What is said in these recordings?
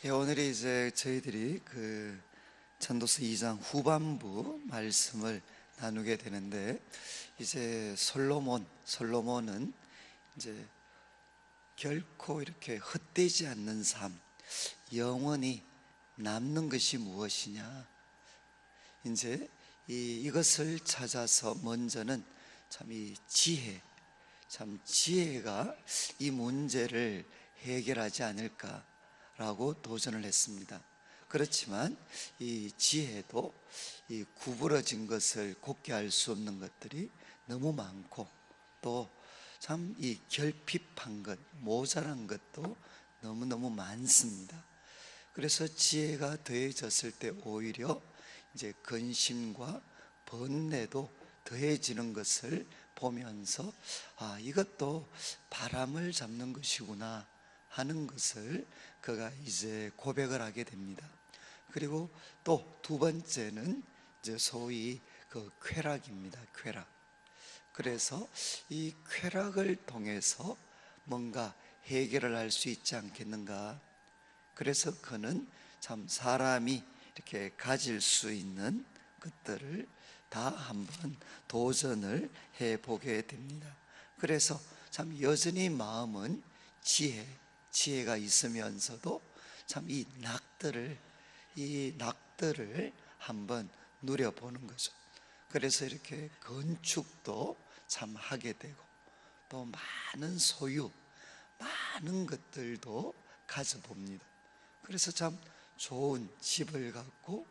예, 오늘이 이제 저희들이 전도서 2장 후반부 말씀을 나누게 되는데, 이제 솔로몬은 이제 결코 이렇게 헛되지 않는 삶, 영원히 남는 것이 무엇이냐, 이제 이것을 찾아서 먼저는 참 이 지혜가 이 문제를 해결하지 않을까라고 도전을 했습니다. 그렇지만 이 지혜도 이 구부러진 것을 곧게 할 수 없는 것들이 너무 많고, 또 참 이 결핍한 것, 모자란 것도 너무너무 많습니다. 그래서 지혜가 더해졌을 때 오히려 이제 근심과 번뇌도 더해지는 것을 보면서, 이것도 바람을 잡는 것이구나 하는 것을 그가 이제 고백을 하게 됩니다. 그리고 또 두 번째는 이제 소위 쾌락입니다. 쾌락. 그래서 이 쾌락을 통해서 뭔가 해결을 할 수 있지 않겠는가. 그래서 그는 참 사람이 이렇게 가질 수 있는 것들을 다 한번 도전을 해보게 됩니다. 그래서 참 여전히 마음은 지혜가 있으면서도 참 이 낙들을 한번 누려보는 거죠. 그래서 이렇게 건축도 참 하게 되고, 또 많은 많은 것들도 가져봅니다. 그래서 참 좋은 집을 갖고,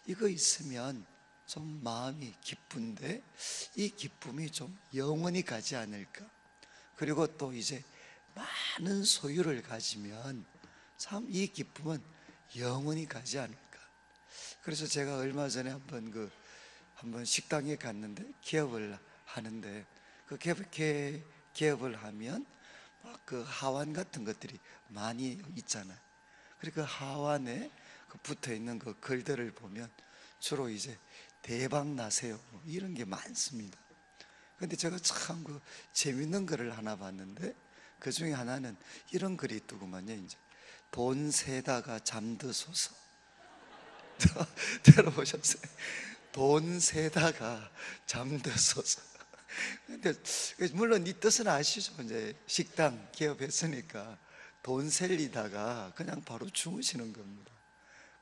이거 있으면 좀 마음이 기쁜데 이 기쁨이 좀 영원히 가지 않을까. 그리고 또 이제 많은 소유를 가지면 참 이 기쁨은 영원히 가지 않을까. 그래서 제가 얼마 전에 한번 식당에 갔는데, 기업을 하는데, 기업을 하면 막 하완 같은 것들이 많이 있잖아요. 그리고 하완에 붙어 있는 글들을 보면 주로 이제 대박 나세요, 이런 게 많습니다. 근데 제가 참 재밌는 글을 하나 봤는데, 그 중에 하나는 이런 글이 있더구만요. 이제 돈 세다가 잠드소서. 들어보셨어요? 돈 세다가 잠드소서. 근데 물론 이 뜻은 아시죠? 이제 식당 기업했으니까 돈 셀리다가 그냥 바로 주무시는 겁니다.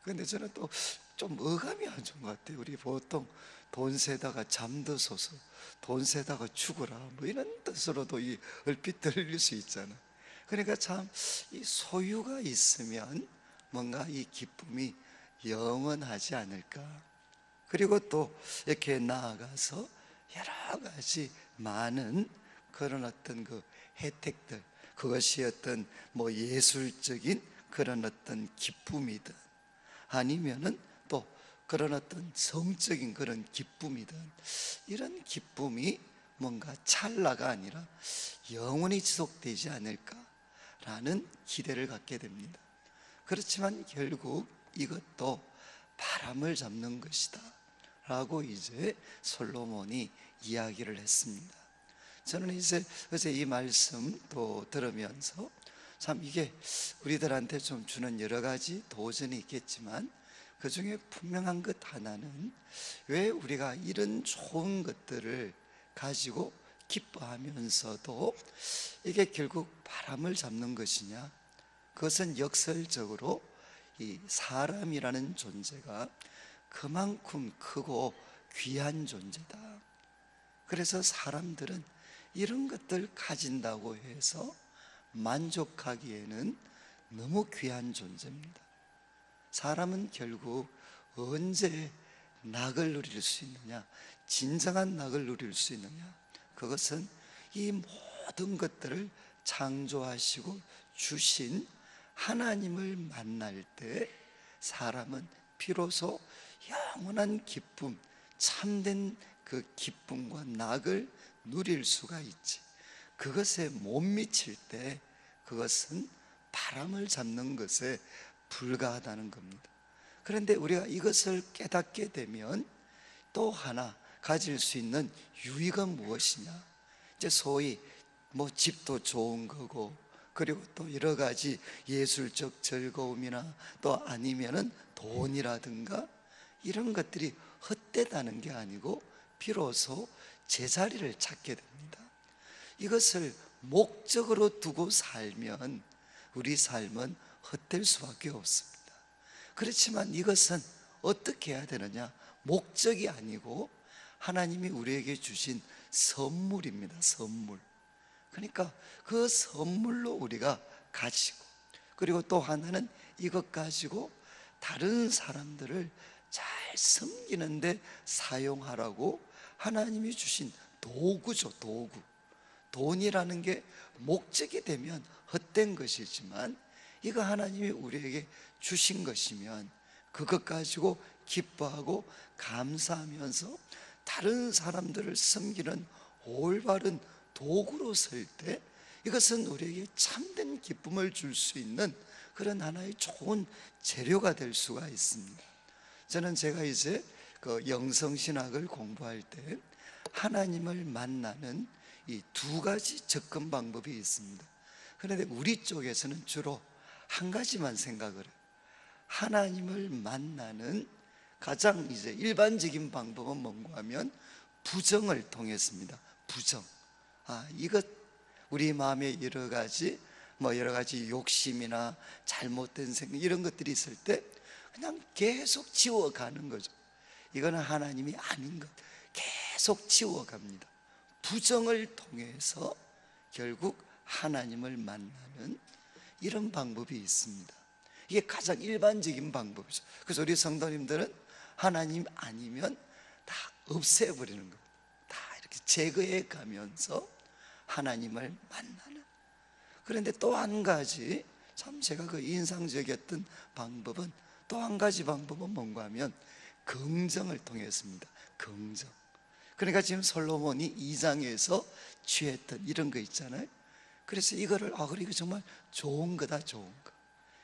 근데 저는 또 좀 어감이 안 좋은 것 같아요. 우리 보통 돈 세다가 잠드소서, 돈 세다가 죽어라, 뭐 이런 뜻으로도 얼핏 들릴 수 있잖아요. 그러니까 참 이 소유가 있으면 뭔가 이 기쁨이 영원하지 않을까. 그리고 또 이렇게 나아가서 여러 가지 많은 그런 어떤 혜택들, 그것이 어떤 예술적인 그런 어떤 기쁨이든, 아니면은 또 그런 어떤 성적인 그런 기쁨이든, 이런 기쁨이 뭔가 찰나가 아니라 영원히 지속되지 않을까라는 기대를 갖게 됩니다. 그렇지만 결국 이것도 바람을 잡는 것이다 라고 이제 솔로몬이 이야기를 했습니다. 저는 이제 어제 이 말씀 또 들으면서 참 이게 우리들한테 좀 주는 여러 가지 도전이 있겠지만, 그 중에 분명한 것 하나는, 왜 우리가 이런 좋은 것들을 가지고 기뻐하면서도 이게 결국 바람을 잡는 것이냐. 그것은 역설적으로 이 사람이라는 존재가 그만큼 크고 귀한 존재다. 그래서 사람들은 이런 것들 가진다고 해서 만족하기에는 너무 귀한 존재입니다. 사람은 결국 언제 낙을 누릴 수 있느냐, 진정한 낙을 누릴 수 있느냐, 그것은 이 모든 것들을 창조하시고 주신 하나님을 만날 때 사람은 비로소 영원한 기쁨, 참된 그 기쁨과 낙을 누릴 수가 있지. 그것에 못 미칠 때 그것은 바람을 잡는 것에 불과하다는 겁니다. 그런데 우리가 이것을 깨닫게 되면 또 하나 가질 수 있는 유익은 무엇이냐. 이제 소위 집도 좋은 거고, 그리고 또 여러 가지 예술적 즐거움이나 또 아니면은 돈이라든가 이런 것들이 헛되다는 게 아니고 비로소 제자리를 찾게 됩니다. 이것을 목적으로 두고 살면 우리 삶은 헛될 수밖에 없습니다. 그렇지만 이것은 어떻게 해야 되느냐? 목적이 아니고 하나님이 우리에게 주신 선물입니다. 선물. 그러니까 그 선물로 우리가 가지고, 그리고 또 하나는 이것 가지고 다른 사람들을 잘 섬기는데 사용하라고 하나님이 주신 도구죠. 도구. 돈이라는 게 목적이 되면 헛된 것이지만 이거 하나님이 우리에게 주신 것이면 그것 가지고 기뻐하고 감사하면서 다른 사람들을 섬기는 올바른 도구로 쓸 때 이것은 우리에게 참된 기쁨을 줄 수 있는 그런 하나의 좋은 재료가 될 수가 있습니다. 저는 제가 이제 그 영성신학을 공부할 때 하나님을 만나는 이 두 가지 접근 방법이 있습니다. 그런데 우리 쪽에서는 주로 한 가지만 생각을 해요. 하나님을 만나는 가장 이제 일반적인 방법은 뭔가 하면 부정을 통했습니다. 부정. 이것 우리 마음에 여러 가지 욕심이나 잘못된 생각 이런 것들이 있을 때 그냥 계속 지워가는 거죠. 이거는 하나님이 아닌 것. 계속 지워갑니다. 부정을 통해서 결국 하나님을 만나는 이런 방법이 있습니다. 이게 가장 일반적인 방법이죠. 그래서 우리 성도님들은 하나님 아니면 다 없애버리는 겁니다. 다 이렇게 제거해 가면서 하나님을 만나는. 그런데 또 한 가지 참 제가 그 인상적이었던 방법은 또 한 가지 방법은 뭔가 하면 긍정을 통했습니다. 긍정. 그러니까 지금 솔로몬이 2장에서 취했던 이런 거 있잖아요. 그래서 이거를 그래 이거 정말 좋은 거다. 좋은 거.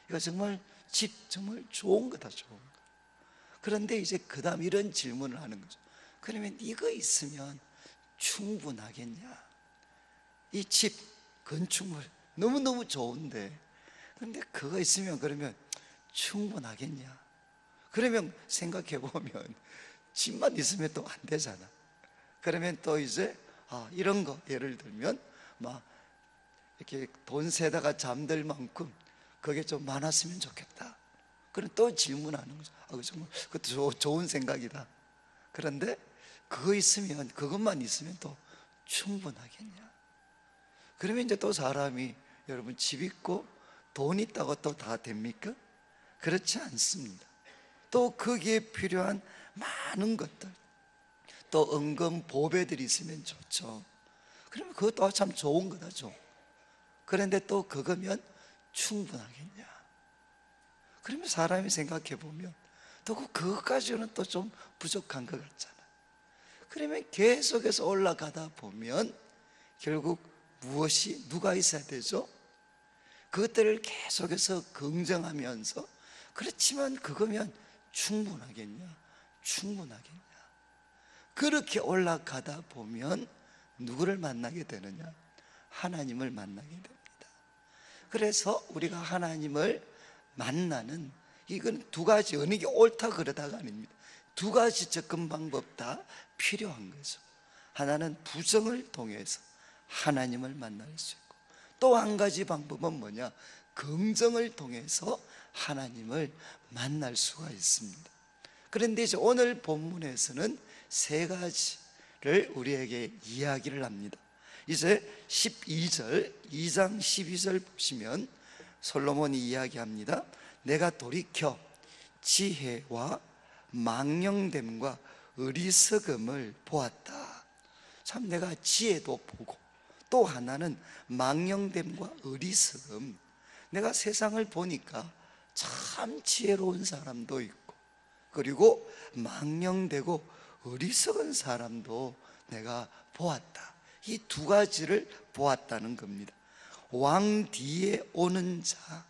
이거 정말 집 정말 좋은 거다. 좋은 거. 그런데 이제 그 다음 이런 질문을 하는 거죠. 그러면 이거 있으면 충분하겠냐? 이 집 건축물 너무너무 좋은데 근데 그거 있으면 그러면 충분하겠냐? 그러면 생각해 보면 집만 있으면 또 안 되잖아. 그러면 또 이제 이런 거 예를 들면 막 이렇게 돈 세다가 잠들 만큼 그게 좀 많았으면 좋겠다. 그럼 또 질문하는 거죠. 정말 그것도 좋은 생각이다. 그런데 그것만 있으면 또 충분하겠냐? 그러면 이제 또 사람이 여러분 집 있고 돈 있다고 또 다 됩니까? 그렇지 않습니다. 또 거기에 필요한 많은 것들, 또 은근 보배들이 있으면 좋죠. 그러면 그것도 참 좋은 거다. 그런데 또 그거면 충분하겠냐? 그러면 사람이 생각해 보면 또 그것까지는 또 좀 부족한 것 같잖아. 그러면 계속해서 올라가다 보면 결국 누가 있어야 되죠? 그것들을 계속해서 긍정하면서 그렇지만 그거면 충분하겠냐? 충분하겠냐? 그렇게 올라가다 보면 누구를 만나게 되느냐? 하나님을 만나게 됩니다. 그래서 우리가 하나님을 만나는 이건 두 가지, 어느 게 옳다 그러다가 아닙니다. 두 가지 접근 방법 다 필요한 거죠. 하나는 부정을 통해서 하나님을 만날 수 있고 또 한 가지 방법은 뭐냐? 긍정을 통해서 하나님을 만날 수가 있습니다. 그런데 이제 오늘 본문에서는 세 가지를 우리에게 이야기를 합니다. 이제 12절, 2장 12절 보시면 솔로몬이 이야기합니다. 내가 돌이켜 지혜와 망령됨과 어리석음을 보았다. 참 내가 지혜도 보고 또 하나는 망령됨과 어리석음. 내가 세상을 보니까 참 지혜로운 사람도 있고 그리고 망령되고 어리석은 사람도 내가 보았다. 이 두 가지를 보았다는 겁니다. 왕 뒤에 오는 자,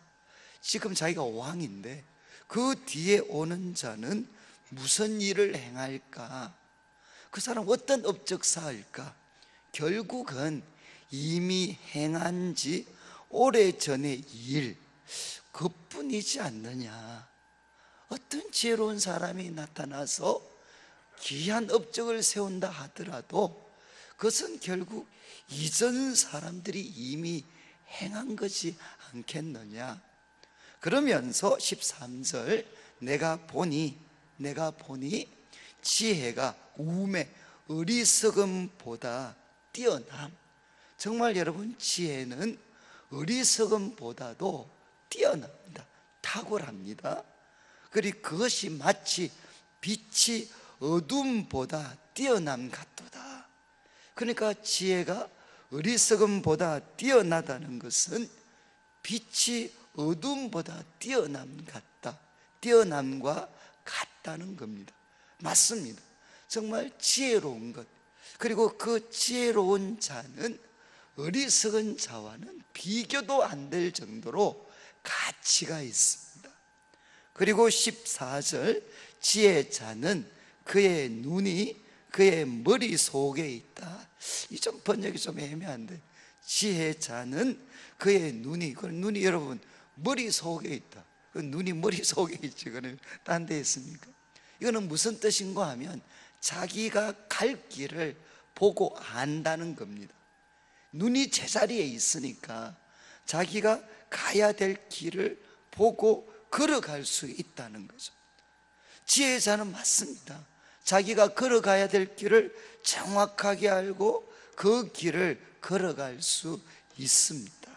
지금 자기가 왕인데 그 뒤에 오는 자는 무슨 일을 행할까? 그 사람 어떤 업적 쌓을까? 결국은 이미 행한 지 오래전의 일 그뿐이지 않느냐. 어떤 지혜로운 사람이 나타나서 귀한 업적을 세운다 하더라도 그것은 결국 이전 사람들이 이미 행한 것이 않겠느냐. 그러면서 13절 내가 보니 지혜가 우매 어리석음보다 뛰어남. 정말 여러분, 지혜는 어리석음보다도 뛰어납니다. 탁월합니다. 그리고 그것이 마치 빛이 어둠보다 뛰어남 같도다. 그러니까 지혜가 어리석음보다 뛰어나다는 것은 빛이 어둠보다 뛰어남과 같다는 겁니다. 맞습니다. 정말 지혜로운 것, 그리고 그 지혜로운 자는 어리석은 자와는 비교도 안 될 정도로 가치가 있습니다. 그리고 14절 지혜자는 그의 눈이 그의 머릿속에 있다. 이 좀 번역이 좀 애매한데, 지혜자는 그의 눈이, 그 눈이 여러분 머릿속에 있다. 그 눈이 머릿속에 있지, 그러면 딴 데 있습니까? 이거는 무슨 뜻인가 하면 자기가 갈 길을 보고 안다는 겁니다. 눈이 제자리에 있으니까 자기가 가야 될 길을 보고 걸어갈 수 있다는 거죠. 지혜자는 맞습니다. 자기가 걸어가야 될 길을 정확하게 알고 그 길을 걸어갈 수 있습니다.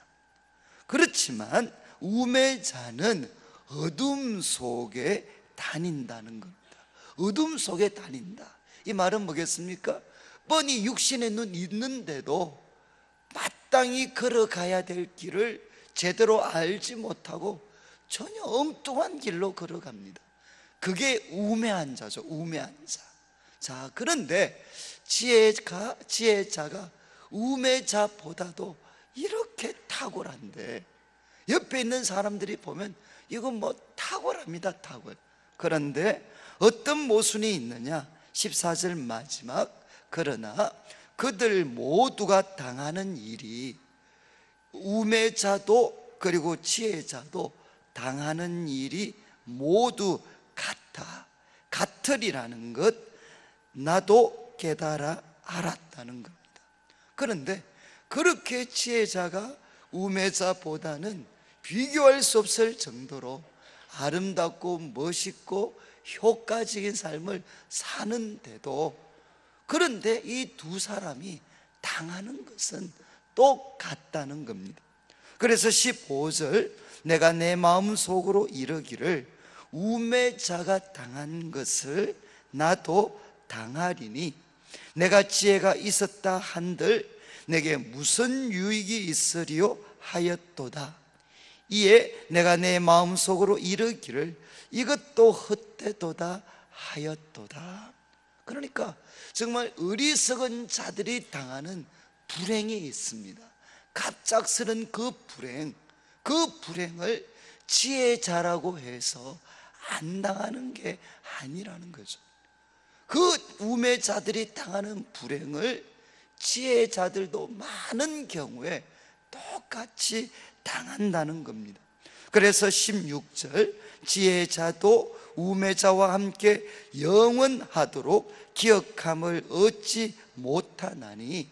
그렇지만 우매자는 어둠 속에 다닌다는 겁니다. 어둠 속에 다닌다. 이 말은 뭐겠습니까? 뻔히 육신의 눈 있는데도 마땅히 걸어가야 될 길을 제대로 알지 못하고 전혀 엉뚱한 길로 걸어갑니다. 그게 우매한 자죠. 우매한 자. 자, 그런데 지혜자가 우매자보다도 이렇게 탁월한데, 옆에 있는 사람들이 보면 이건 뭐 탁월합니다. 탁월. 그런데 어떤 모순이 있느냐? 14절 마지막, 그러나 그들 모두가 당하는 일이, 우매자도 그리고 지혜자도 당하는 일이 모두 같으리라는 것 나도 깨달아 알았다는 겁니다. 그런데 그렇게 지혜자가 우매자보다는 비교할 수 없을 정도로 아름답고 멋있고 효과적인 삶을 사는데도, 그런데 이 두 사람이 당하는 것은 똑같다는 겁니다. 그래서 15절 내가 내 마음속으로 이르기를 우매자가 당한 것을 나도 당하리니 내가 지혜가 있었다 한들 내게 무슨 유익이 있으리요 하였도다. 이에 내가 내 마음속으로 이르기를 이것도 헛되도다 하였도다. 그러니까 정말 어리석은 자들이 당하는 불행이 있습니다. 갑작스런 그 불행을 지혜자라고 해서 안 당하는 게 아니라는 거죠. 그 우매자들이 당하는 불행을 지혜자들도 많은 경우에 똑같이 당한다는 겁니다. 그래서 16절 지혜자도 우매자와 함께 영원하도록 기억함을 얻지 못하나니,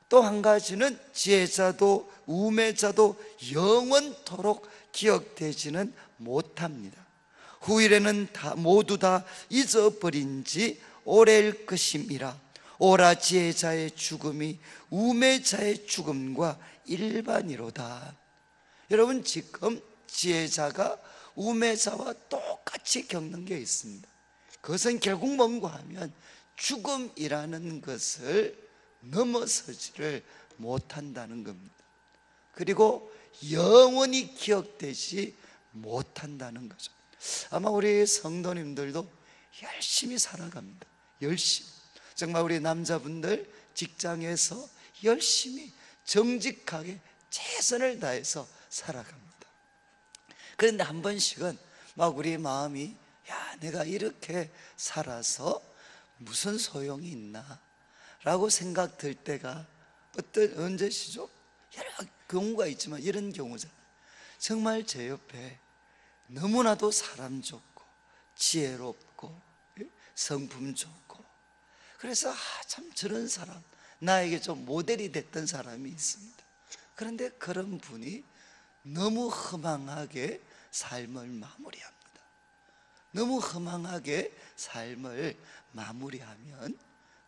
또 한 가지는 지혜자도 우매자도 영원토록 기억되지는 못합니다. 후일에는 모두 다 잊어버린 지 오래일 것임이라. 오라 지혜자의 죽음이 우매자의 죽음과 일반이로다. 여러분, 지금 지혜자가 우매자와 똑같이 겪는 게 있습니다. 그것은 결국 뭔가 하면 죽음이라는 것을 넘어서지를 못한다는 겁니다. 그리고 영원히 기억되지 못한다는 거죠. 아마 우리 성도님들도 열심히 살아갑니다. 열심히. 정말 우리 남자분들 직장에서 열심히 정직하게 최선을 다해서 살아갑니다. 그런데 한 번씩은 막 우리 마음이, 야, 내가 이렇게 살아서 무슨 소용이 있나 라고 생각 들 때가 언제시죠? 경우가 있지만 이런 경우잖아요. 정말 제 옆에 너무나도 사람 좋고 지혜롭고 성품 좋고, 그래서 참 저런 사람, 나에게 좀 모델이 됐던 사람이 있습니다. 그런데 그런 분이 너무 허망하게 삶을 마무리합니다. 너무 허망하게 삶을 마무리하면,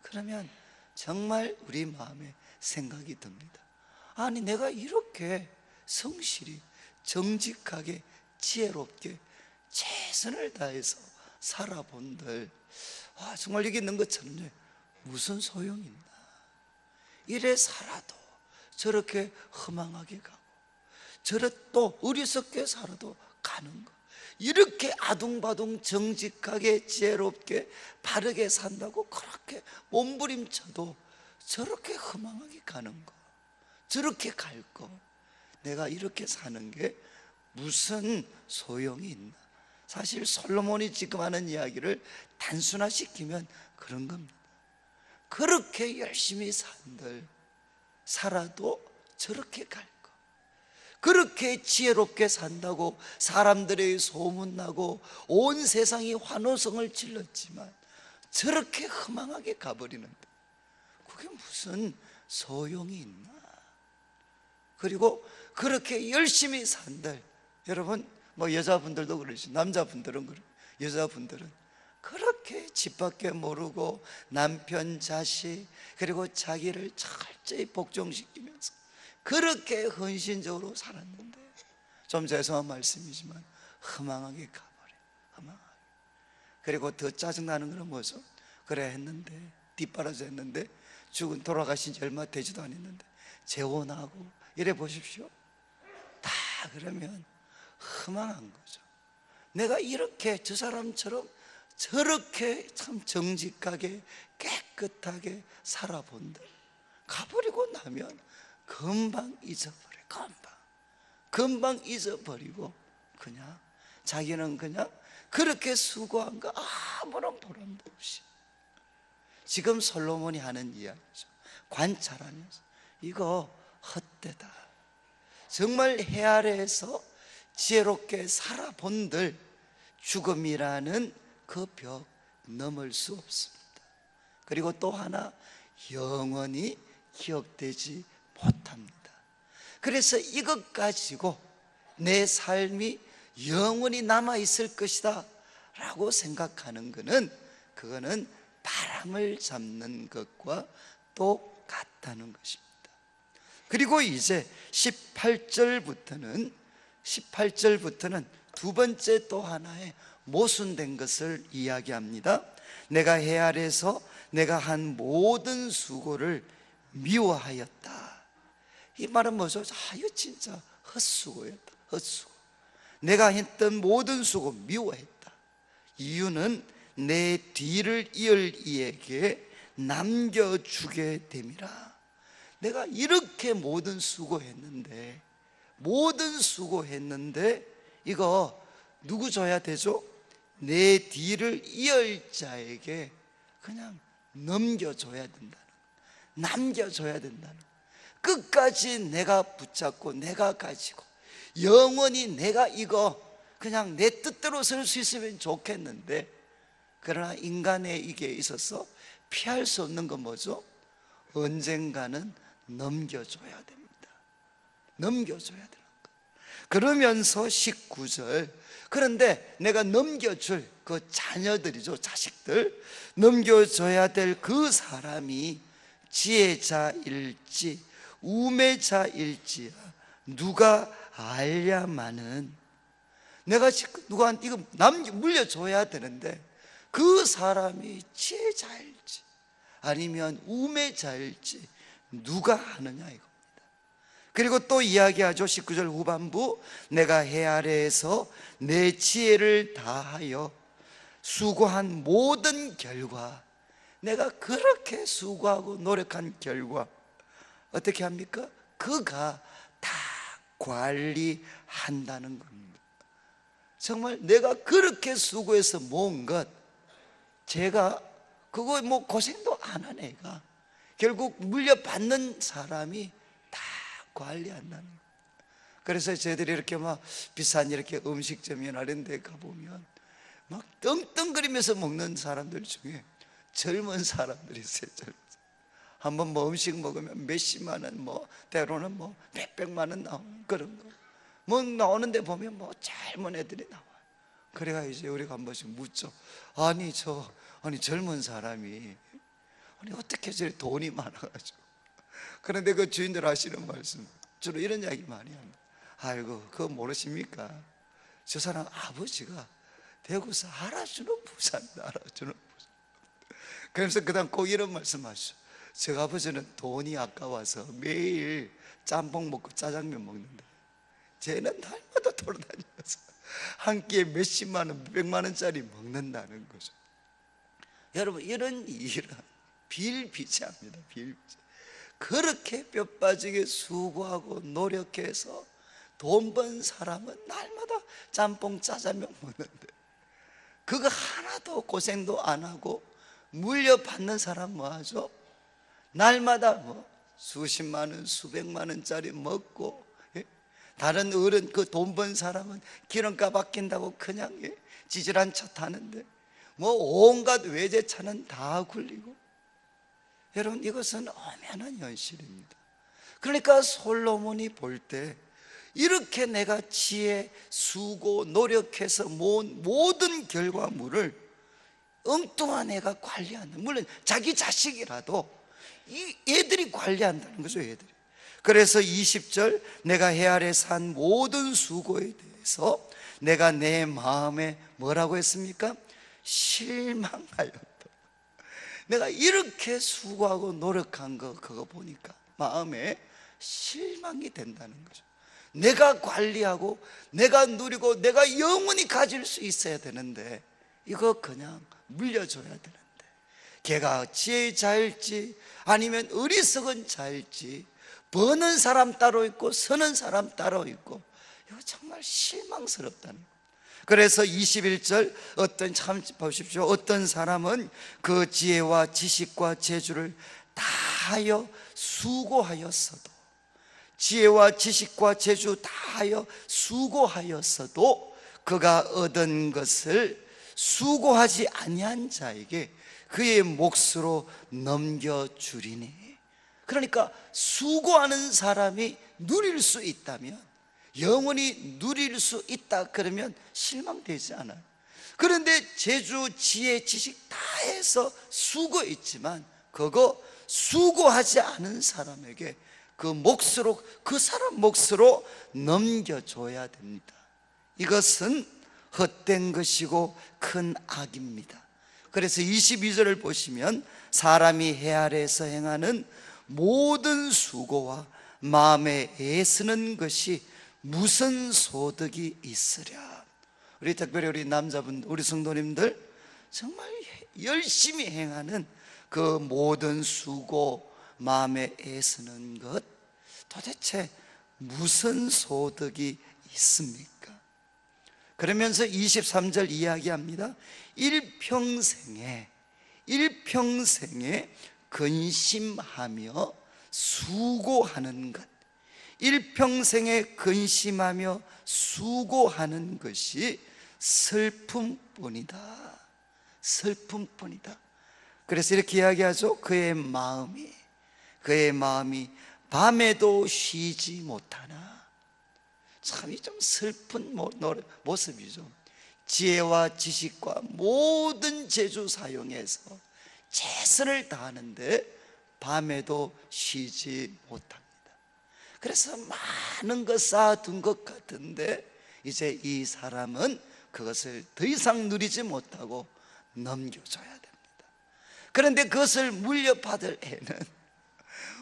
그러면 정말 우리 마음에 생각이 듭니다. 아니, 내가 이렇게 성실히 정직하게 지혜롭게 최선을 다해서 살아본들, 정말 여기 있는 것처럼 무슨 소용이 있나. 이래 살아도 저렇게 허망하게 가고, 저래 또 어리석게 살아도 가는 거, 이렇게 아둥바둥 정직하게 지혜롭게 바르게 산다고 그렇게 몸부림쳐도 저렇게 허망하게 가는 거, 저렇게 갈 거, 내가 이렇게 사는 게 무슨 소용이 있나. 사실 솔로몬이 지금 하는 이야기를 단순화시키면 그런 겁니다. 그렇게 열심히 산들 살아도 저렇게 갈 거, 그렇게 지혜롭게 산다고 사람들의 소문나고 온 세상이 환호성을 질렀지만 저렇게 허망하게 가버리는데 그게 무슨 소용이 있나. 그리고 그렇게 열심히 산들, 여러분 여자분들도 그러시, 남자분들은 그래. 여자분들은 그렇게 집 밖에 모르고 남편, 자식, 그리고 자기를 철저히 복종시키면서 그렇게 헌신적으로 살았는데, 좀 죄송한 말씀이지만 허망하게 가버려. 허망하게. 그리고 더 짜증나는 것은 뭐죠? 그래 했는데, 뒷바라지 했는데, 돌아가신 지 얼마 되지도 않았는데 재혼하고 이래 보십시오. 다 그러면 허망한 거죠. 내가 이렇게 저 사람처럼 저렇게 참 정직하게 깨끗하게 살아본다, 가버리고 나면 금방 잊어버려. 금방 잊어버리고 그냥 자기는 그냥 그렇게 수고한 거 아무런 보람도 없이. 지금 솔로몬이 하는 이야기죠. 관찰하면서 이거 헛되다. 정말 해 아래에서 지혜롭게 살아본들 죽음이라는 그 벽 넘을 수 없습니다. 그리고 또 하나, 영원히 기억되지 못합니다. 그래서 이것 가지고 내 삶이 영원히 남아있을 것이다 라고 생각하는 것은, 그거는 바람을 잡는 것과 똑같다는 것입니다. 그리고 이제 18절부터는 두 번째 또 하나의 모순된 것을 이야기합니다. 내가 해 아래서 내가 한 모든 수고를 미워하였다. 이 말은 뭐죠? 이거 진짜 헛수고였다. 헛수고. 내가 했던 모든 수고 미워했다. 이유는 내 뒤를 이을 이에게 남겨주게 됨이라. 내가 이렇게 모든 수고했는데 이거 누구 줘야 되죠? 내 뒤를 이을 자에게 그냥 넘겨줘야 된다는, 남겨줘야 된다는, 끝까지 내가 붙잡고 내가 가지고 영원히 내가 이거 그냥 내 뜻대로 설 수 있으면 좋겠는데, 그러나 인간의 이게 있어서 피할 수 없는 건 뭐죠? 언젠가는 넘겨줘야 됩니다. 넘겨줘야 되는 거. 그러면서 19절, 그런데 내가 넘겨줄 그 자녀들이죠, 자식들, 넘겨줘야 될 그 사람이 지혜자일지 우매자일지 누가 알야마는. 내가 지금 누구한테 이거 물려줘야 되는데 그 사람이 지혜자일지 아니면 우매자일지 누가 아느냐 이겁니다. 그리고 또 이야기하죠. 19절 후반부, 내가 해 아래에서 내 지혜를 다하여 수고한 모든 결과, 내가 그렇게 수고하고 노력한 결과 어떻게 합니까? 그가 다 관리한다는 겁니다. 정말 내가 그렇게 수고해서 모은 것, 제가 그거 고생도 안 한 애가 결국 물려받는 사람이 다 관리한다는 거예요. 그래서 저희들이 이렇게 막 비싼 이렇게 음식점이나 이런 데 가보면 막 떵떵거리면서 먹는 사람들 중에 젊은 사람들이 있어요. 한번 뭐 음식 먹으면 몇십만 원, 뭐 때로는 뭐 몇백만 원 나오는 그런 거. 뭐 나오는데 보면 뭐 젊은 애들이 나와요. 그래가 이제 우리가 한 번씩 묻죠. 아니 젊은 사람이 아니 어떻게 저리 돈이 많아가지고. 그런데 그 주인들 하시는 말씀 주로 이런 이야기 많이 합니다. 아이고 그거 모르십니까? 저 사람 아버지가 대구에서 알아주는 부자입니다. 알아주는 부자. 그래서 그다음 꼭 이런 말씀하시죠. 저 아버지는 돈이 아까워서 매일 짬뽕 먹고 짜장면 먹는데 쟤는 날마다 돌아다니면서 한 끼에 몇십만 원, 몇백만 원짜리 먹는다는 거죠. 여러분 이런 일은 비일비재합니다. 비일비재. 그렇게 뼈 빠지게 수고하고 노력해서 돈 번 사람은 날마다 짬뽕 짜장면 먹는데 그거 하나도 고생도 안 하고 물려받는 사람 뭐하죠? 날마다 뭐 수십만 원, 수백만 원짜리 먹고, 예? 다른 어른 그 돈 번 사람은 기름값 아낀다고 그냥 지질한 차 타는데 뭐 온갖 외제차는 다 굴리고. 여러분 이것은 엄연한 현실입니다. 그러니까 솔로몬이 볼 때 이렇게 내가 지혜, 수고, 노력해서 모은 모든 결과물을 엉뚱한 애가 관리하는, 물론 자기 자식이라도 이 애들이 관리한다는 거죠. 애들이. 그래서 20절 내가 해 아래서 한 모든 수고에 대해서 내가 내 마음에 뭐라고 했습니까? 실망하였다. 내가 이렇게 수고하고 노력한 거 그거 보니까 마음에 실망이 된다는 거죠. 내가 관리하고 내가 누리고 내가 영원히 가질 수 있어야 되는데 이거 그냥 물려줘야 되는데 걔가 지혜 자일지 아니면 어리석은 자일지 버는 사람 따로 있고 서는 사람 따로 있고 이거 정말 실망스럽다는 거예요. 그래서 21절 참 보십시오. 어떤 사람은 그 지혜와 지식과 재주를 다하여 수고하였어도, 지혜와 지식과 재주 다하여 수고하였어도 그가 얻은 것을 수고하지 아니한 자에게 그의 몫으로 넘겨주리니. 그러니까 수고하는 사람이 누릴 수 있다면, 영원히 누릴 수 있다 그러면 실망되지 않아요. 그런데 재주, 지혜, 지식 다 해서 수고했지만 그거 수고하지 않은 사람에게 그 몫으로, 그 사람 몫으로 넘겨줘야 됩니다. 이것은 헛된 것이고 큰 악입니다. 그래서 22절을 보시면 사람이 해 아래에서 행하는 모든 수고와 마음에 애쓰는 것이 무슨 소득이 있으랴. 우리 특별히 우리 남자분, 우리 성도님들 정말 열심히 행하는 그 모든 수고, 마음에 애쓰는 것 도대체 무슨 소득이 있습니까? 그러면서 23절 이야기합니다. 일평생에 근심하며 수고하는 것, 일평생에 근심하며 수고하는 것이 슬픔뿐이다. 슬픔뿐이다. 그래서 이렇게 이야기하죠. 그의 마음이 밤에도 쉬지 못하나. 참이 좀 슬픈 모습이죠. 지혜와 지식과 모든 재주 사용해서 최선을 다하는데 밤에도 쉬지 못합니다. 그래서 많은 것 쌓아둔 것 같은데 이제 이 사람은 그것을 더 이상 누리지 못하고 넘겨줘야 됩니다. 그런데 그것을 물려받을 애는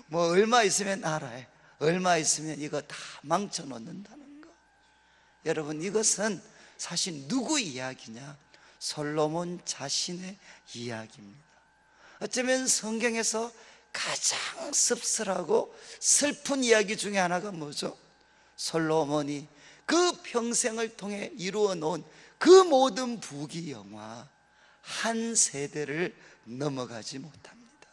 뭐 얼마 있으면 알아요. 얼마 있으면 이거 다 망쳐놓는다는 거. 여러분 이것은 사실 누구 이야기냐? 솔로몬 자신의 이야기입니다. 어쩌면 성경에서 가장 씁쓸하고 슬픈 이야기 중에 하나가 뭐죠? 솔로몬이 그 평생을 통해 이루어 놓은 그 모든 부귀영화 한 세대를 넘어가지 못합니다.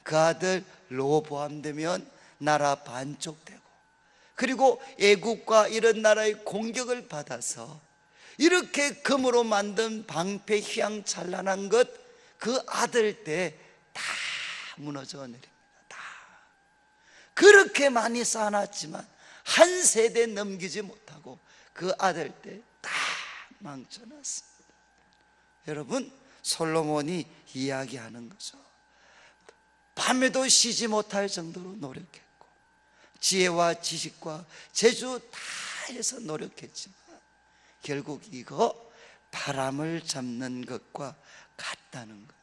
그 아들 로보암 되면 나라 반쪽되고, 그리고 애국과 이런 나라의 공격을 받아서 이렇게 금으로 만든 방패 휘황찬란한 것, 그 아들 때 다 무너져 내립니다. 다 그렇게 많이 쌓아놨지만 한 세대 넘기지 못하고 그 아들 때 다 망쳐놨습니다. 여러분, 솔로몬이 이야기하는 거죠. 밤에도 쉬지 못할 정도로 노력했고 지혜와 지식과 재주 다 해서 노력했지만 결국 이거 바람을 잡는 것과 같다는 겁니다.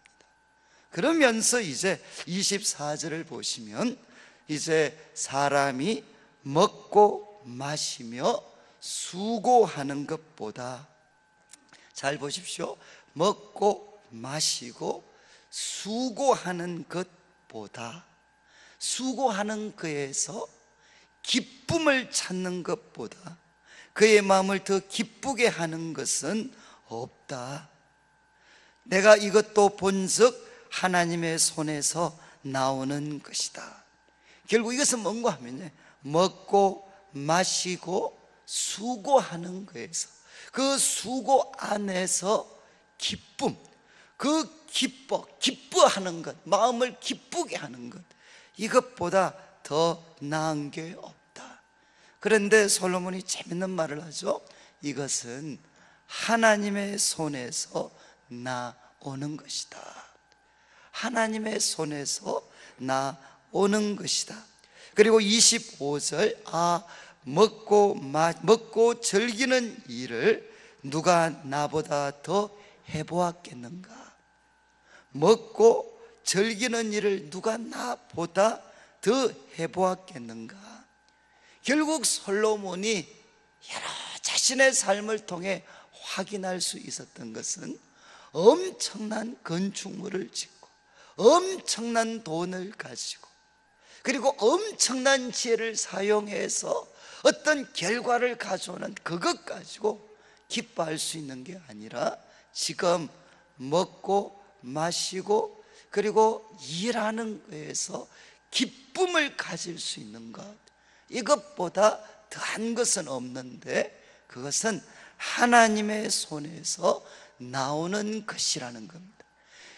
그러면서 이제 24절을 보시면 이제 사람이 먹고 마시며 수고하는 것보다, 잘 보십시오, 먹고 마시고 수고하는 것보다, 수고하는 것에서 기쁨을 찾는 것보다 그의 마음을 더 기쁘게 하는 것은 없다. 내가 이것도 본즉 하나님의 손에서 나오는 것이다. 결국 이것은 뭔가 하면요, 먹고 마시고 수고하는 거에서, 그 수고 안에서 기쁨, 그 기뻐하는 것, 마음을 기쁘게 하는 것, 이것보다 더 나은 게 없다. 그런데 솔로몬이 재밌는 말을 하죠. 이것은 하나님의 손에서 나오는 것이다. 하나님의 손에서 나오는 것이다. 그리고 25절, 먹고 즐기는 일을 누가 나보다 더 해보았겠는가? 먹고 즐기는 일을 누가 나보다 더 해보았겠는가? 결국 솔로몬이 여러 자신의 삶을 통해 확인할 수 있었던 것은 엄청난 건축물을 짓고 엄청난 돈을 가지고 그리고 엄청난 지혜를 사용해서 어떤 결과를 가져오는 그것 가지고 기뻐할 수 있는 게 아니라 지금 먹고 마시고 그리고 일하는 거에서 기쁨을 가질 수 있는 것, 이것보다 더한 것은 없는데 그것은 하나님의 손에서 나오는 것이라는 겁니다.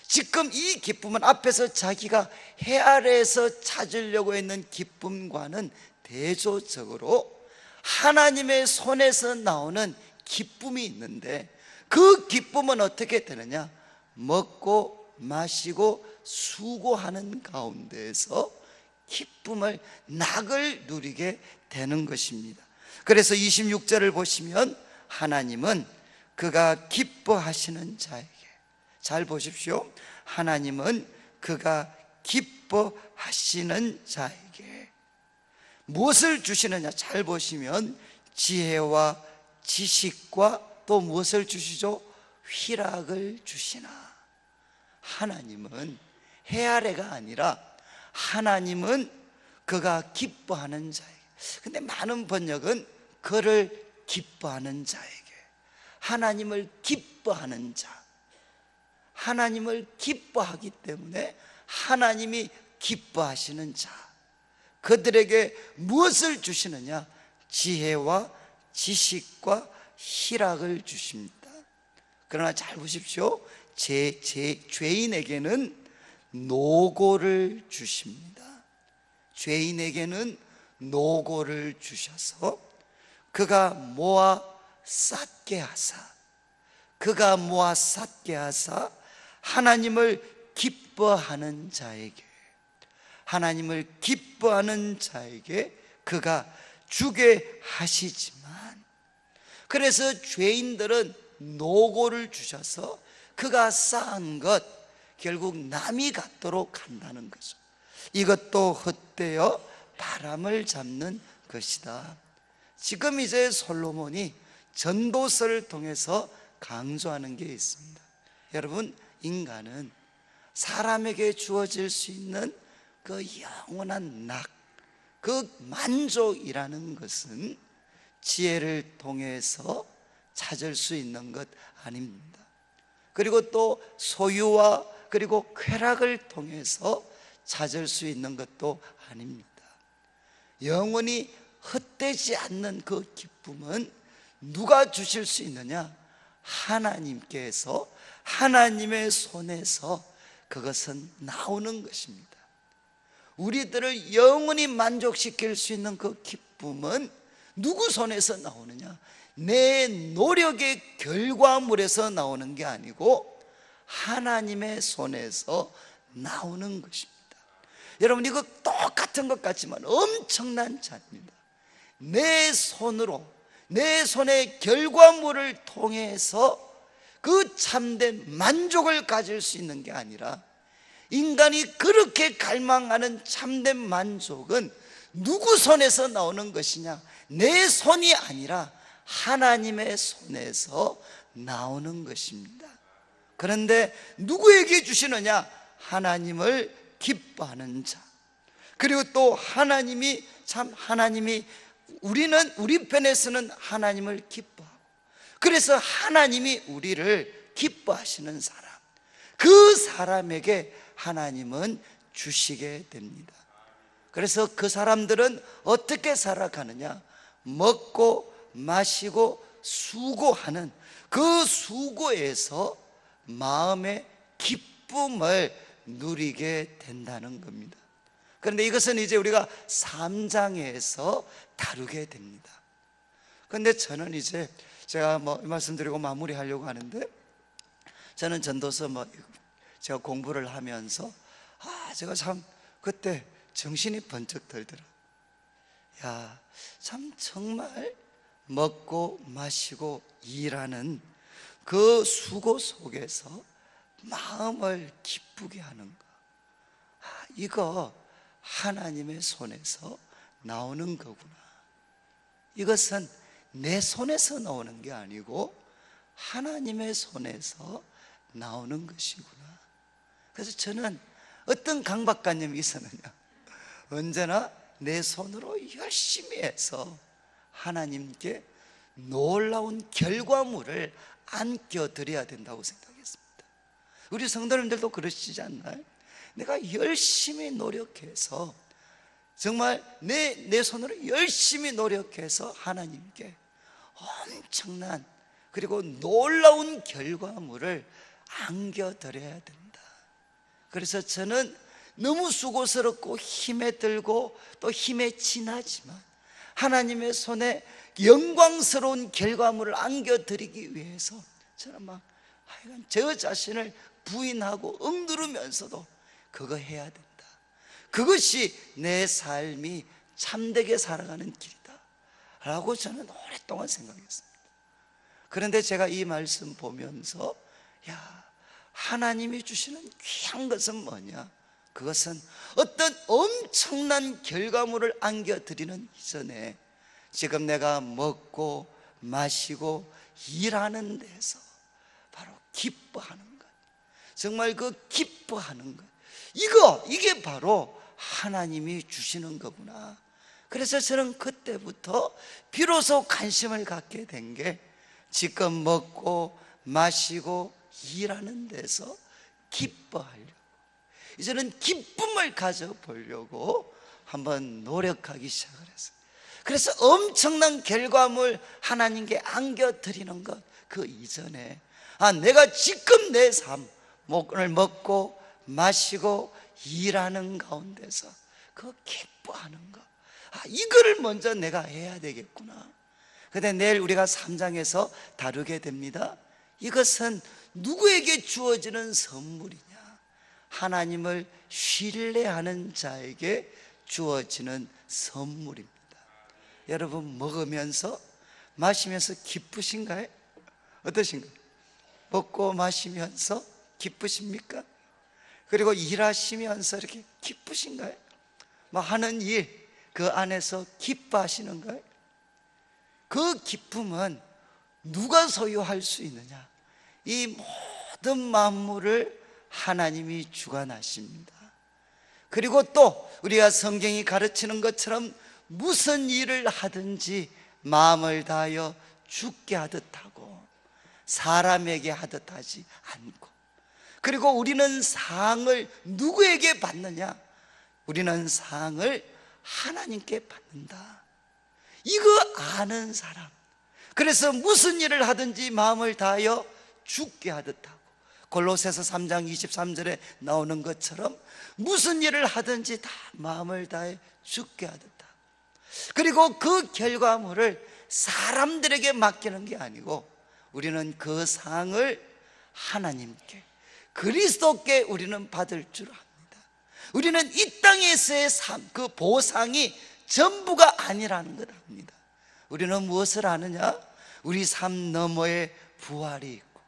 지금 이 기쁨은 앞에서 자기가 해 아래에서 찾으려고 했는 기쁨과는 대조적으로 하나님의 손에서 나오는 기쁨이 있는데, 그 기쁨은 어떻게 되느냐? 먹고 마시고 수고하는 가운데에서 기쁨을, 낙을 누리게 되는 것입니다. 그래서 26절을 보시면 하나님은 그가 기뻐하시는 자에게, 잘 보십시오, 하나님은 그가 기뻐하시는 자에게 무엇을 주시느냐? 잘 보시면 지혜와 지식과 또 무엇을 주시죠? 휘락을 주시나. 하나님은 해 아래가 아니라 하나님은 그가 기뻐하는 자에게. 근데 많은 번역은 그를 기뻐하는 자에게, 하나님을 기뻐하는 자, 하나님을 기뻐하기 때문에 하나님이 기뻐하시는 자, 그들에게 무엇을 주시느냐? 지혜와 지식과 희락을 주십니다. 그러나 잘 보십시오, 죄인에게는 노고를 주십니다. 죄인에게는 노고를 주셔서 그가 모아 쌓게 하사, 그가 모아 쌓게 하사 하나님을 기뻐하는 자에게, 하나님을 기뻐하는 자에게 그가 주게 하시지만, 그래서 죄인들은 노고를 주셔서 그가 쌓은 것 결국 남이 갖도록 한다는 거죠. 이것도 헛되어 바람을 잡는 것이다. 지금 이제 솔로몬이 전도서를 통해서 강조하는 게 있습니다. 여러분, 인간은 사람에게 주어질 수 있는 그 영원한 낙, 그 만족이라는 것은 지혜를 통해서 찾을 수 있는 것 아닙니다. 그리고 또 소유와 그리고 쾌락을 통해서 찾을 수 있는 것도 아닙니다. 영원히 헛되지 않는 그 기쁨은 누가 주실 수 있느냐? 하나님께서, 하나님의 손에서 그것은 나오는 것입니다. 우리들을 영원히 만족시킬 수 있는 그 기쁨은 누구 손에서 나오느냐? 내 노력의 결과물에서 나오는 게 아니고 하나님의 손에서 나오는 것입니다. 여러분, 이거 똑같은 것 같지만 엄청난 차이입니다. 내 손으로, 내 손의 결과물을 통해서 그 참된 만족을 가질 수 있는 게 아니라, 인간이 그렇게 갈망하는 참된 만족은 누구 손에서 나오는 것이냐? 내 손이 아니라 하나님의 손에서 나오는 것입니다. 그런데 누구에게 주시느냐? 하나님을 기뻐하는 자. 그리고 또 하나님이 우리 편에서는 하나님을 기뻐하고, 그래서 하나님이 우리를 기뻐하시는 사람, 그 사람에게 하나님은 주시게 됩니다. 그래서 그 사람들은 어떻게 살아가느냐? 먹고 마시고 수고하는 그 수고에서 마음의 기쁨을 누리게 된다는 겁니다. 그런데 이것은 이제 우리가 3장에서 다루게 됩니다. 그런데 저는 이제 제가 말씀드리고 마무리하려고 하는데, 저는 전도서 제가 공부를 하면서 제가 참 그때 정신이 번쩍 들더라. 참 정말 먹고 마시고 일하는 그 수고 속에서 마음을 기쁘게 하는 거, 이거 하나님의 손에서 나오는 거구나. 이것은 내 손에서 나오는 게 아니고 하나님의 손에서 나오는 것이구나. 그래서 저는 어떤 강박관념이 있었느냐? 언제나 내 손으로 열심히 해서 하나님께 놀라운 결과물을 안겨드려야 된다고 생각했습니다. 우리 성도님들도 그러시지 않나요? 내가 열심히 노력해서, 정말 내 손으로 열심히 노력해서 하나님께 엄청난 그리고 놀라운 결과물을 안겨드려야 된다. 그래서 저는 너무 수고스럽고 힘에 들고 또 힘에 지나지만 하나님의 손에 영광스러운 결과물을 안겨드리기 위해서 저는 하여간 저 자신을 부인하고 억누르면서도 그거 해야 된다. 그것이 내 삶이 참되게 살아가는 길이다 라고 저는 오랫동안 생각했습니다. 그런데 제가 이 말씀 보면서 하나님이 주시는 귀한 것은 뭐냐? 그것은 어떤 엄청난 결과물을 안겨드리는 이전에 지금 내가 먹고 마시고 일하는 데서 바로 기뻐하는 것, 정말 그 기뻐하는 것, 이게 바로 하나님이 주시는 거구나. 그래서 저는 그때부터 비로소 관심을 갖게 된 게, 지금 먹고 마시고 일하는 데서 기뻐하려고, 이제는 기쁨을 가져보려고 한번 노력하기 시작을 했어요. 그래서 엄청난 결과물 하나님께 안겨드리는 것, 그 이전에 내가 지금 내 삶, 오늘 먹고 마시고 일하는 가운데서 그 기뻐하는 것, 이거를 먼저 내가 해야 되겠구나. 근데 내일 우리가 3장에서 다루게 됩니다. 이것은 누구에게 주어지는 선물이냐? 하나님을 신뢰하는 자에게 주어지는 선물입니다. 여러분, 먹으면서 마시면서 기쁘신가요? 어떠신가요? 먹고 마시면서 기쁘십니까? 그리고 일하시면서 이렇게 기쁘신가요? 하는 일, 그 안에서 기뻐하시는가요? 그 기쁨은 누가 소유할 수 있느냐? 이 모든 만물을 하나님이 주관하십니다. 그리고 또 우리가 성경이 가르치는 것처럼 무슨 일을 하든지 마음을 다하여 주께 하듯 하고 사람에게 하듯 하지 않고, 그리고 우리는 상을 누구에게 받느냐? 우리는 상을 하나님께 받는다. 이거 아는 사람. 그래서 무슨 일을 하든지 마음을 다하여 죽게 하듯 하고, 골로새서 3장 23절에 나오는 것처럼 무슨 일을 하든지 다 마음을 다해 죽게 하듯 하고, 그리고 그 결과물을 사람들에게 맡기는 게 아니고 우리는 그 상을 하나님께, 그리스도께 우리는 받을 줄 압니다. 우리는 이 땅에서의 삶, 그 보상이 전부가 아니라는 걸 압니다. 우리는 무엇을 아느냐? 우리 삶 너머에 부활이 있고,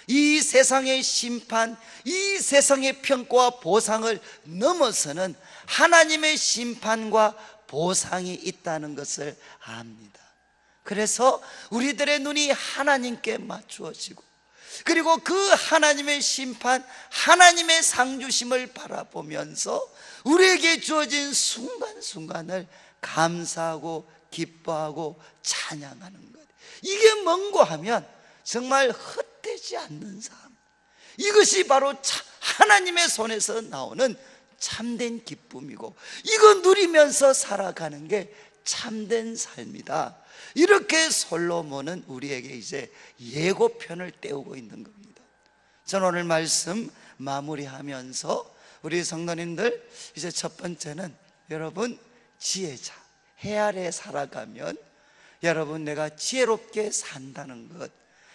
이 세상의 심판, 이 세상의 평가와 보상을 넘어서는 하나님의 심판과 보상이 있다는 것을 압니다. 그래서 우리들의 눈이 하나님께 맞추어지고, 그리고 그 하나님의 심판, 하나님의 상주심을 바라보면서 우리에게 주어진 순간순간을 감사하고 기뻐하고 찬양하는 것, 이게 뭔고 하면 정말 헛되지 않는 삶, 이것이 바로 하나님의 손에서 나오는 참된 기쁨이고, 이거 누리면서 살아가는 게 참된 삶이다. 이렇게 솔로몬은 우리에게 이제 예고편을 떼우고 있는 겁니다. 저는 오늘 말씀 마무리하면서 우리 성도님들, 이제 첫 번째는 여러분 지혜자, 해 아래 살아가면 여러분 내가 지혜롭게 산다는 것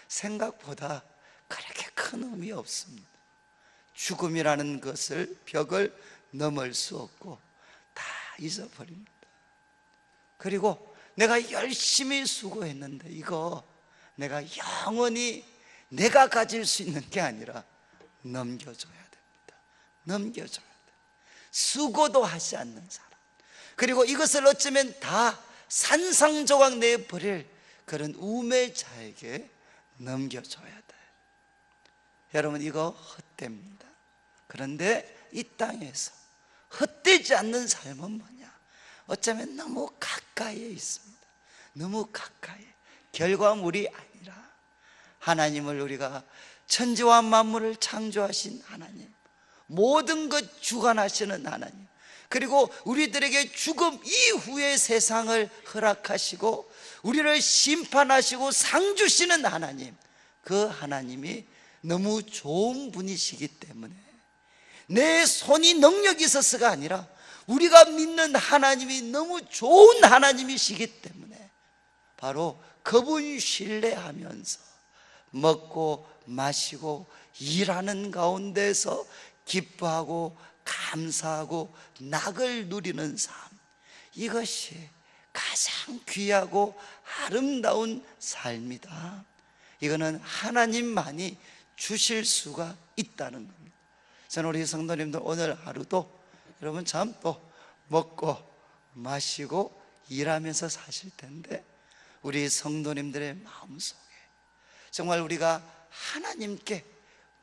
생각보다 그렇게 큰 의미 없습니다. 죽음이라는 것을, 벽을 넘을 수 없고 다 잊어버립니다. 그리고 내가 열심히 수고했는데 이거 내가 영원히 내가 가질 수 있는 게 아니라 넘겨줘야 됩니다. 넘겨줘야 돼. 수고도 하지 않는 사람, 그리고 이것을 어쩌면 다 산상조각 내버릴 그런 우매자에게 넘겨줘야 돼. 여러분 이거 헛됩니다. 그런데 이 땅에서 헛되지 않는 삶은 뭐냐? 어쩌면 너무 가까이에 있습니다. 너무 가까이. 결과물이 아니라 하나님을, 우리가 천지와 만물을 창조하신 하나님, 모든 것 주관하시는 하나님, 그리고 우리들에게 죽음 이후의 세상을 허락하시고 우리를 심판하시고 상 주시는 하나님, 그 하나님이 너무 좋은 분이시기 때문에 내 손이 능력이 있어서가 아니라 우리가 믿는 하나님이 너무 좋은 하나님이시기 때문에 바로 그분 신뢰하면서 먹고 마시고 일하는 가운데서 기뻐하고 감사하고 낙을 누리는 삶, 이것이 가장 귀하고 아름다운 삶이다. 이거는 하나님만이 주실 수가 있다는 겁니다. 저는 우리 성도님들 오늘 하루도 여러분 참 또 먹고 마시고 일하면서 사실 텐데, 우리 성도님들의 마음속에 정말 우리가 하나님께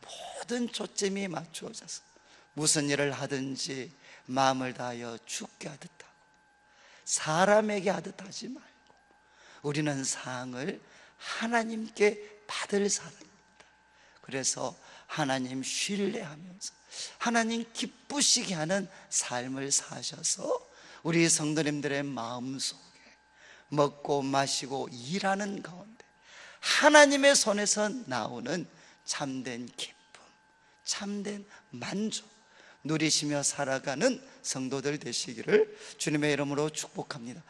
모든 초점이 맞추어져서 무슨 일을 하든지 마음을 다하여 죽게 하듯 하고 사람에게 하듯 하지 말고 우리는 상을 하나님께 받을 사람입니다. 그래서 하나님 신뢰하면서 하나님 기쁘시게 하는 삶을 사셔서 우리 성도님들의 마음속에 먹고 마시고 일하는 가운데 하나님의 손에서 나오는 참된 기쁨, 참된 만족 누리시며 살아가는 성도들 되시기를 주님의 이름으로 축복합니다.